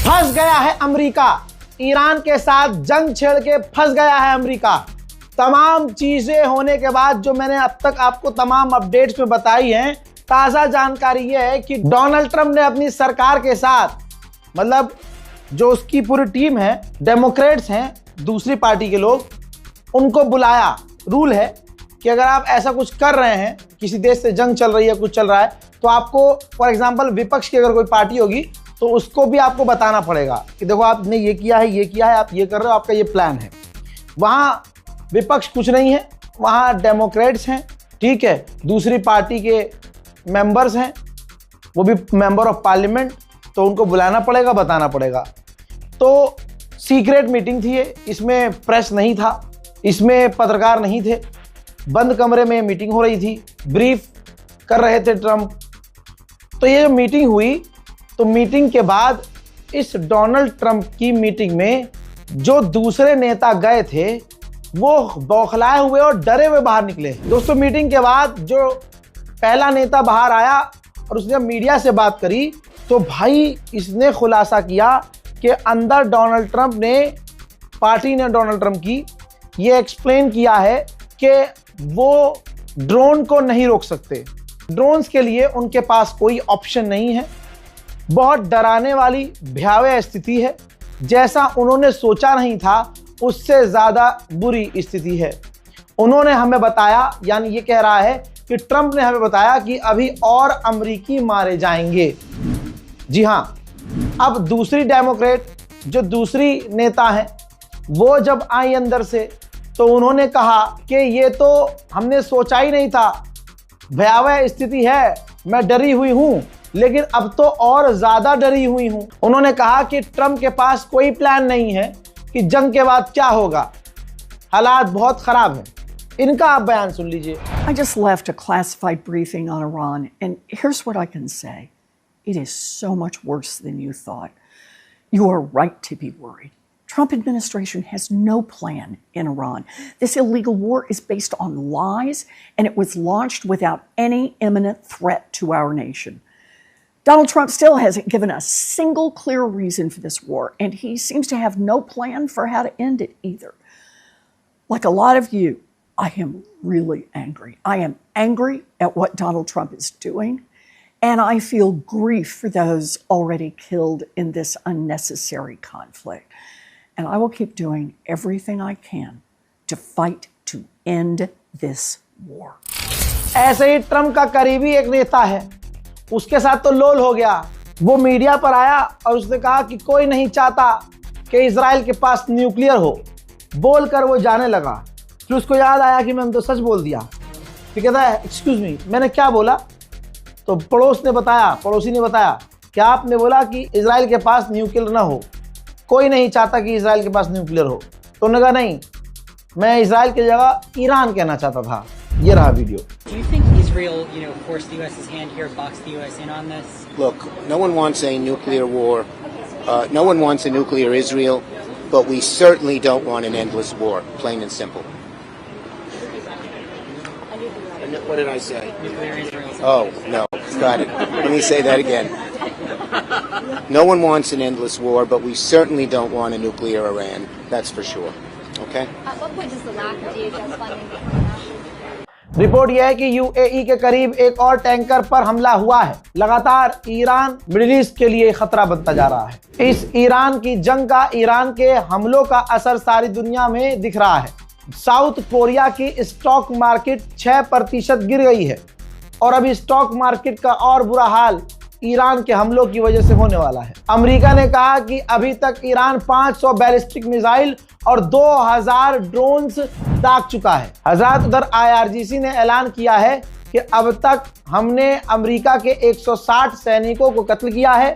फंस गया है अमेरिका, ईरान के साथ जंग छेड़ के फंस गया है अमेरिका। तमाम चीजें होने के बाद जो मैंने अब तक आपको तमाम अपडेट्स में बताई हैं, ताजा जानकारी यह है कि डोनाल्ड ट्रंप ने अपनी सरकार के साथ, मतलब जो उसकी पूरी टीम है, डेमोक्रेट्स हैं, दूसरी पार्टी के लोग, उनको बुलाया। रूल है कि अगर आप ऐसा कुछ कर रहे हैं, किसी देश से जंग चल रही है, कुछ चल रहा है, तो आपको फॉर एग्जांपल विपक्ष की अगर कोई पार्टी होगी तो उसको भी आपको बताना पड़ेगा कि देखो आपने ये किया है, आप ये कर रहे हो, आपका ये प्लान है। वहाँ विपक्ष कुछ नहीं है, वहाँ डेमोक्रेट्स हैं, ठीक है, दूसरी पार्टी के मेंबर्स हैं, वो भी मेंबर ऑफ पार्लियामेंट, तो उनको बुलाना पड़ेगा, बताना पड़ेगा। तो सीक्रेट मीटिंग थी ये, इसमें प्रेस नहीं था, इसमें पत्रकार नहीं थे, बंद कमरे में मीटिंग हो रही थी, ब्रीफ कर रहे थे ट्रंप। तो ये जो मीटिंग हुई, तो मीटिंग के बाद इस डोनाल्ड ट्रंप की मीटिंग में जो दूसरे नेता गए थे वो बौखलाए हुए और डरे हुए बाहर निकले। दोस्तों, मीटिंग के बाद जो पहला नेता बाहर आया और उसने मीडिया से बात करी, तो भाई इसने खुलासा किया कि अंदर डोनाल्ड ट्रंप ने, पार्टी ने डोनाल्ड ट्रंप की ये एक्सप्लेन किया है कि वो ड्रोन को नहीं रोक सकते, ड्रोन्स के लिए उनके पास कोई ऑप्शन नहीं है। बहुत डराने वाली भयावह स्थिति है, जैसा उन्होंने सोचा नहीं था उससे ज़्यादा बुरी स्थिति है। उन्होंने हमें बताया, यानी ये कह रहा है कि ट्रंप ने हमें बताया कि अभी और अमेरिकी मारे जाएंगे। जी हाँ, अब दूसरी डेमोक्रेट जो दूसरी नेता हैं, वो जब आई अंदर से, तो उन्होंने कहा कि ये तो हमने सोचा ही नहीं था, भयावह स्थिति है, मैं डरी हुई हूं, लेकिन अब तो और ज्यादा डरी हुई हूं। उन्होंने कहा कि ट्रंप के पास कोई प्लान नहीं है कि जंग के बाद क्या होगा, हालात बहुत खराब हैं। इनका आप बयान सुन लीजिए। I just left a classified briefing on Iran, and here's what I can say. It is so much worse than you thought. You are right to be worried. Trump administration has no plan in Iran. This illegal war is based on lies, and it was launched without any imminent threat to our nation. Donald Trump still hasn't given a single clear reason for this war, and he seems to have no plan for how to end it either. Like a lot of you, I am really angry. I am angry at what Donald Trump is doing, and I feel grief for those already killed in this unnecessary conflict. And I will keep doing everything I can to fight to end this war. ऐसे ही Trump का करीबी एक नेता है, उसके साथ तो लोल हो गया। वो मीडिया पर आया और उसने कहा कि कोई नहीं चाहता कि इजराइल के पास न्यूक्लियर हो, बोलकर वो जाने लगा। फिर उसको याद आया कि मैंने तो सच बोल दिया। फिर कहता है, एक्सक्यूज मी, मैंने क्या बोला? तो पड़ोसी ने बताया कि आपने बोला कि इजराइल के पास न्यूक्लियर ना हो, कोई नहीं चाहता कि इजराइल के पास न्यूक्लियर हो। तो उन्होंने कहा नहीं, मैं इजराइल की जगह ईरान कहना चाहता था। ये रहा video. Do you think Israel, forced the U.S.'s hand here, boxed the U.S. in on this? Look, no one wants a nuclear war. No one wants a nuclear Israel, but we certainly don't want an endless war, plain and simple. What did I say? Nuclear Israel. Oh, no. Got it. Let me say that again. No one wants an endless war, but we certainly don't want a nuclear Iran. That's for sure. Okay? At what point does the lack of DHS funding? Report यह है कि UAE के करीब एक और tanker पर हमला हुआ है। लगातार ईरान मिडिल ईस्ट के लिए खतरा बनता जा रहा है। इस ईरान की जंग का, ईरान के हमलों का असर सारी दुनिया में दिख रहा है। साउथ कोरिया की स्टॉक मार्केट 6% गिर गई है और अभी स्टॉक मार्केट का और बुरा हाल ईरान के हमलों की वजह से होने वाला है। अमेरिका ने कहा कि अभी तक ईरान 500 बैलिस्टिक मिसाइल और 2000 ड्रोन्स दाग चुका है। हजरत, उधर IRGC ने ऐलान किया है कि अब तक हमने अमेरिका के 160 सैनिकों को कत्ल किया है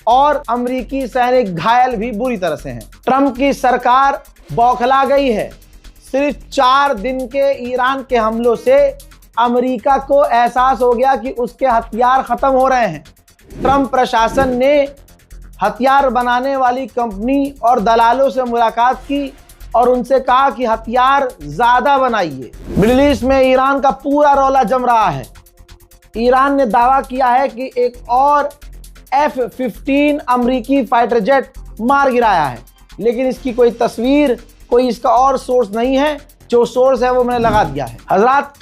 और अमेरिकी सैनिक घायल भी बुरी तरह से हैं। ट्रंप की सरकार बौखला गई है। सिर्फ 4 दिन के ईरान के हमलों से अमेरिका को एहसास हो गया कि उसके हथियार खत्म हो रहे हैं। ट्रंप प्रशासन ने हथियार बनाने वाली कंपनी और दलालों से मुलाकात की और उनसे कहा कि हथियार ज्यादा बनाइए। मिडिल ईस्ट में ईरान का पूरा रौला जम रहा है। ईरान ने दावा किया है कि एक और F-15 अमेरिकी फाइटर जेट मार गिराया है। लेकिन इसकी कोई तस्वीर, कोई इसका और सोर्स नहीं है। जो सोर्स है वो मैंने लगा दिया है। हजरात,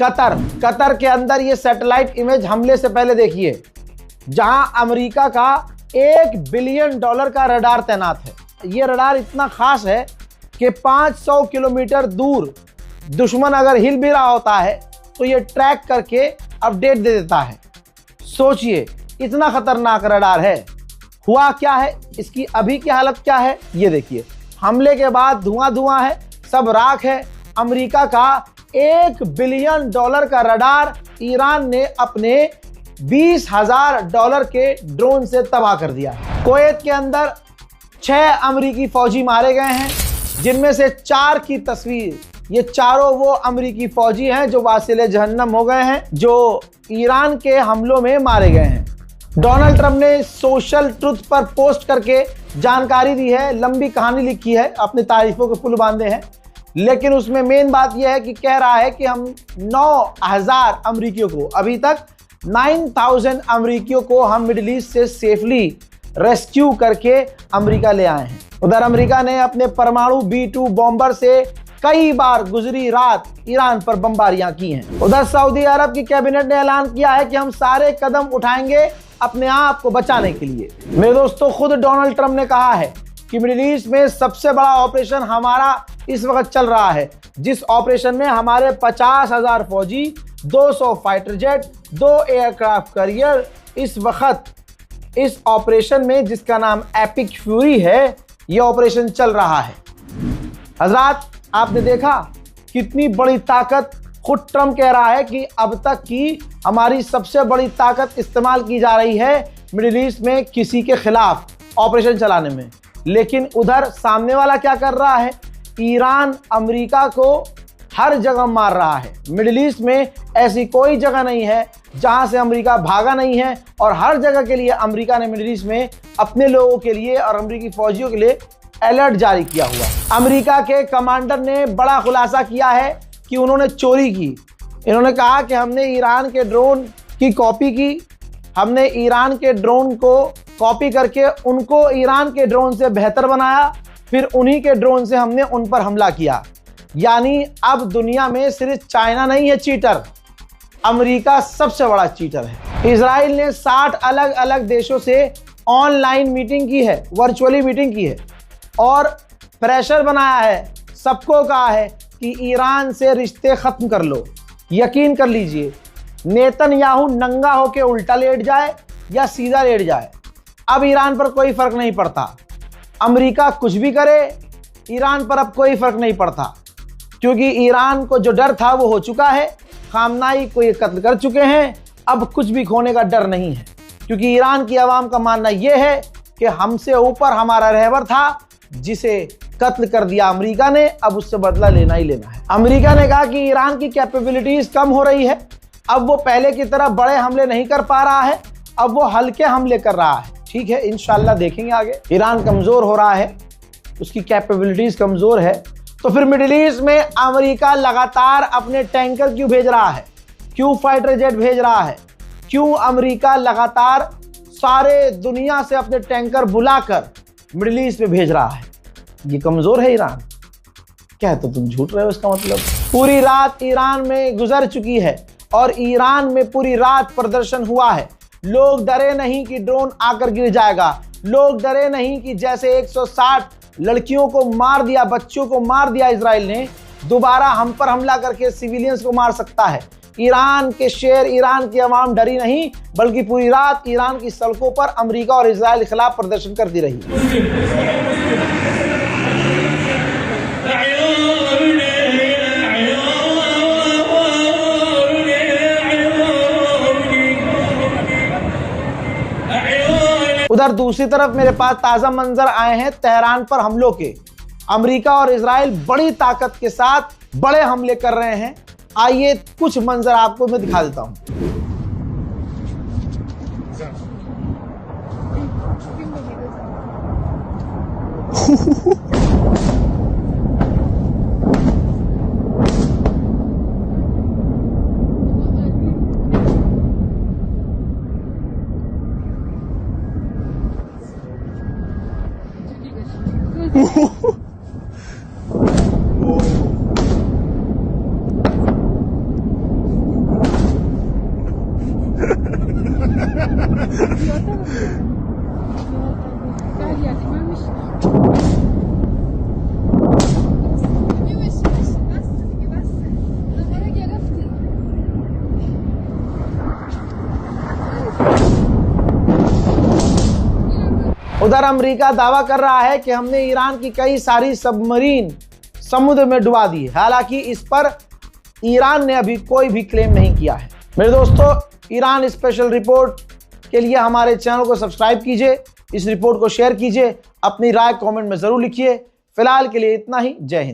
कतर के अंदर ये सैटेलाइट इमेज हमले से पहले देखिए, जहां अमेरिका का $1 बिलियन का रडार तैनात है। ये रडार इतना खास है कि 500 किलोमीटर दूर दुश्मन अगर हिल भी रहा होता है तो ये ट्रैक करके अपडेट दे देता है। सोचिए, इतना खतरनाक रडार है। हुआ क्या है, इसकी अभी की हालत क्या है, ये देखिए। हमले के बाद धुआं है, सब राख है। अमेरिका का $1 बिलियन का रडार ईरान ने अपने $20,000 के ड्रोन से तबाह कर दिया। कुवैत के अंदर 6 अमेरिकी फौजी मारे गए हैं, जिनमें से 4 की तस्वीर। ये चारों वो अमेरिकी फौजी हैं जो वासिले जहन्नम हो गए हैं, जो ईरान के हमलों में मारे गए हैं। डोनाल्ड ट्रंप ने सोशल ट्रुथ पर पोस्ट करके जानकारी दी है, लंबी कहानी लिखी है, अपनी तारीफों के पुल बांधे हैं। लेकिन उसमें मेन बात यह है कि कह रहा है कि हम 9,000 अमेरिकियों को, अभी तक 9,000 अमेरिकियों को हम मिडिल ईस्ट से सेफली रेस्क्यू करके अमेरिका ले आए हैं। उधर अमेरिका ने अपने परमाणु B-2 बॉम्बर से कई बार गुजरी रात ईरान पर बमबारियां की हैं। उधर सऊदी अरब की कैबिनेट ने ऐलान किया है कि हम सारे कदम उठाएंगे अपने आप को बचाने के लिए। मेरे दोस्तों, खुद डोनाल्ड ट्रंप ने कहा है कि मिडिल ईस्ट में सबसे बड़ा ऑपरेशन हमारा इस वक्त चल रहा है, जिस ऑपरेशन में हमारे 50,000 फौजी, 200 फाइटर जेट, 2 एयरक्राफ्ट कैरियर इस वक्त इस ऑपरेशन में, जिसका नाम एपिक फ्यूरी है, यह ऑपरेशन चल रहा है। हजरात, आपने देखा कितनी बड़ी ताकत। खुद ट्रंप कह रहा है कि अब तक की हमारी सबसे बड़ी ताकत इस्तेमाल की जा रही है मिडिल ईस्ट में किसी के खिलाफ ऑपरेशन चलाने में। लेकिन उधर सामने वाला क्या कर रहा है? ईरान अमेरिका को हर जगह मार रहा है। मिडिल ईस्ट में ऐसी कोई जगह नहीं है जहां से अमेरिका भागा नहीं है, और हर जगह के लिए अमेरिका ने मिडिल ईस्ट में अपने लोगों के लिए और अमेरिकी फौजियों के लिए अलर्ट जारी किया हुआ है। अमेरिका के कमांडर ने बड़ा खुलासा किया है कि उन्होंने चोरी की। इन्होंने कहा कि हमने ईरान के ड्रोन की कॉपी की, हमने ईरान के ड्रोन को कॉपी करके उनको ईरान के ड्रोन से बेहतर बनाया, फिर उन्हीं के ड्रोन से हमने उन पर हमला किया। यानी अब दुनिया में सिर्फ चाइना नहीं है चीटर, अमेरिका सबसे बड़ा चीटर है। इजराइल ने 60 अलग अलग देशों से ऑनलाइन मीटिंग की है, वर्चुअली मीटिंग की है, और प्रेशर बनाया है, सबको कहा है कि ईरान से रिश्ते खत्म कर लो। यकीन कर लीजिए, नेतन्याहू नंगा होके उल्टा लेट जाए या सीधा लेट जाए, अब ईरान पर कोई फर्क नहीं पड़ता। अमेरिका कुछ भी करे, ईरान पर अब कोई फर्क नहीं पड़ता, क्योंकि ईरान को जो डर था वो हो चुका है। खामनाई को ये कत्ल कर चुके हैं, अब कुछ भी खोने का डर नहीं है, क्योंकि ईरान की आवाम का मानना यह है कि हमसे ऊपर हमारा रहबर था जिसे कत्ल कर दिया अमेरिका ने, अब उससे बदला लेना ही लेना है। अमेरिका ने कहा कि ईरान की कैपेबिलिटीज कम हो रही है, अब वो पहले की तरह बड़े हमले नहीं कर पा रहा है, अब वो हल्के हमले कर रहा है। ठीक है, इंशाल्लाह देखेंगे आगे। ईरान कमजोर हो रहा है, उसकी कैपेबिलिटीज कमजोर है, तो फिर मिडिल ईस्ट में अमेरिका लगातार अपने टैंकर क्यों भेज रहा है, क्यों फाइटर जेट भेज रहा है, क्यों अमेरिका लगातार सारे दुनिया से अपने टैंकर बुलाकर मिडिल ईस्ट में भेज रहा है? ये कमजोर है ईरान? क्या तो तुम झूठ रहे हो, इसका मतलब? पूरी रात ईरान में गुजर चुकी है और ईरान में पूरी रात प्रदर्शन हुआ है। लोग डरे नहीं कि ड्रोन आकर गिर जाएगा, लोग डरे नहीं कि जैसे 160 लड़कियों को मार दिया, बच्चों को मार दिया इजराइल ने, दोबारा हम पर हमला करके सिविलियंस को मार सकता है। ईरान के शेर, ईरान की आवाम डरी नहीं, बल्कि पूरी रात ईरान की सड़कों पर अमेरिका और इजराइल के खिलाफ प्रदर्शन करती रही। उधर दूसरी तरफ मेरे पास ताजा मंजर आए हैं तेहरान पर हमलों के। अमेरिका और इजराइल बड़ी ताकत के साथ बड़े हमले कर रहे हैं। आइए कुछ मंजर आपको मैं दिखा देता हूं। उधर अमेरिका दावा कर रहा है कि हमने ईरान की कई सारी सबमरीन समुद्र में डुबा दी है। हालांकि इस पर ईरान ने अभी कोई भी क्लेम नहीं किया है। मेरे दोस्तों, ईरान स्पेशल रिपोर्ट के लिए हमारे चैनल को सब्सक्राइब कीजिए, इस रिपोर्ट को शेयर कीजिए, अपनी राय कमेंट में जरूर लिखिए। फिलहाल के लिए इतना ही। जय हिंद।